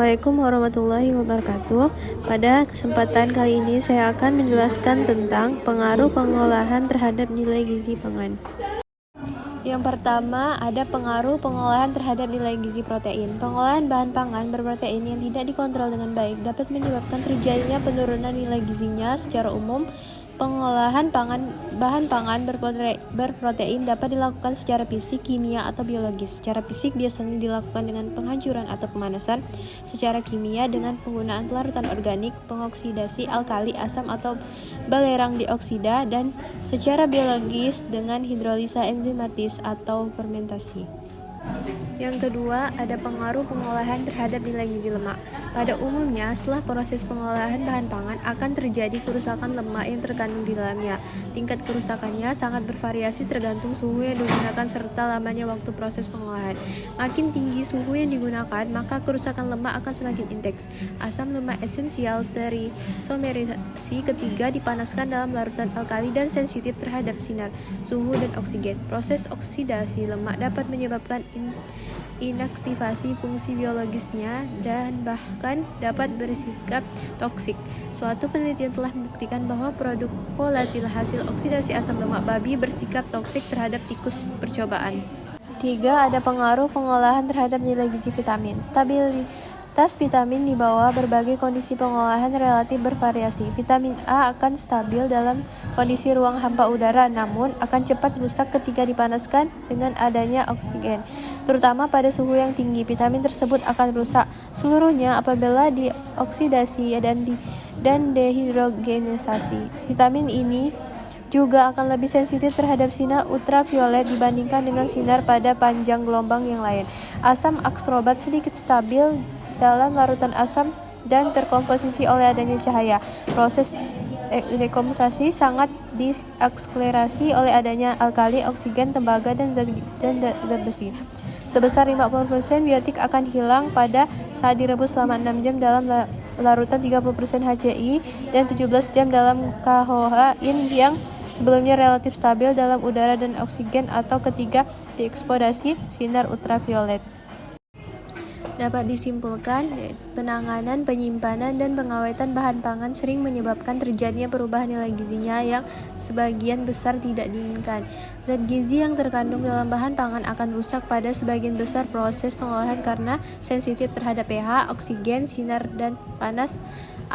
Assalamualaikum warahmatullahi wabarakatuh. Pada kesempatan kali ini saya akan menjelaskan tentang pengaruh pengolahan terhadap nilai gizi pangan. Yang pertama, ada pengaruh pengolahan terhadap nilai gizi protein. Pengolahan bahan pangan berprotein yang tidak dikontrol dengan baik dapat menyebabkan terjadinya penurunan nilai gizinya. Secara umum, pengolahan bahan pangan berprotein dapat dilakukan secara fisik, kimia, atau biologis. Secara fisik biasanya dilakukan dengan penghancuran atau pemanasan. Secara kimia dengan penggunaan larutan organik, pengoksidasi alkali, asam, atau belerang dioksida, dan secara biologis dengan hidrolisa enzimatis atau fermentasi. Yang kedua, ada pengaruh pengolahan terhadap nilai gizi lemak. Pada umumnya, setelah proses pengolahan bahan pangan akan terjadi kerusakan lemak yang terkandung di dalamnya. Tingkat kerusakannya sangat bervariasi tergantung suhu yang digunakan serta lamanya waktu proses pengolahan. Makin tinggi suhu yang digunakan, maka kerusakan lemak akan semakin intens. Asam lemak esensial terisomerisasi ketiga dipanaskan dalam larutan alkali dan sensitif terhadap sinar, suhu, dan oksigen. Proses oksidasi lemak dapat menyebabkan inaktivasi fungsi biologisnya dan bahkan dapat bersikap toksik. Suatu penelitian telah membuktikan bahwa produk volatil hasil oksidasi asam lemak babi bersikap toksik terhadap tikus percobaan. 3. Ada pengaruh pengolahan terhadap nilai gizi vitamin. Stabilitas vitamin di bawah berbagai kondisi pengolahan relatif bervariasi. Vitamin A akan stabil dalam kondisi ruang hampa udara, namun akan cepat rusak ketika dipanaskan dengan adanya oksigen. Terutama pada suhu yang tinggi, vitamin tersebut akan rusak seluruhnya apabila dioksidasi dan dehidrogenisasi. Vitamin ini juga akan lebih sensitif terhadap sinar ultraviolet dibandingkan dengan sinar pada panjang gelombang yang lain. Asam aksorbat sedikit stabil dalam larutan asam dan terkomposisi oleh adanya cahaya. Proses dekompensasi sangat diakselerasi oleh adanya alkali, oksigen, tembaga, dan zat besi. Sebesar 50% biotik akan hilang pada saat direbus selama 6 jam dalam larutan 30% HCI dan 17 jam dalam KOH yang sebelumnya relatif stabil dalam udara dan oksigen atau ketika dieksposisi sinar ultraviolet. Dapat disimpulkan, penanganan, penyimpanan, dan pengawetan bahan pangan sering menyebabkan terjadinya perubahan nilai gizinya yang sebagian besar tidak diinginkan. Zat gizi yang terkandung dalam bahan pangan akan rusak pada sebagian besar proses pengolahan karena sensitif terhadap pH, oksigen, sinar, dan panas,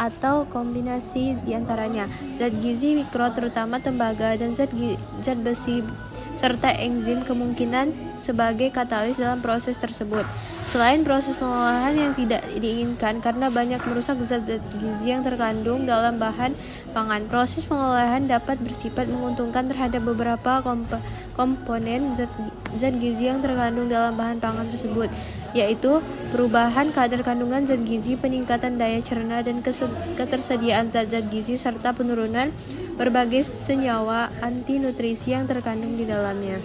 atau kombinasi diantaranya. Zat gizi mikro terutama tembaga dan zat besi serta enzim kemungkinan sebagai katalis dalam proses tersebut. Selain proses pengolahan yang tidak diinginkan karena banyak merusak zat-zat gizi yang terkandung dalam bahan pangan, proses pengolahan dapat bersifat menguntungkan terhadap beberapa komponen zat gizi yang terkandung dalam bahan pangan tersebut, yaitu perubahan kadar kandungan zat gizi, peningkatan daya cerna dan ketersediaan zat-zat gizi, serta penurunan berbagai senyawa anti nutrisi yang terkandung di dalamnya.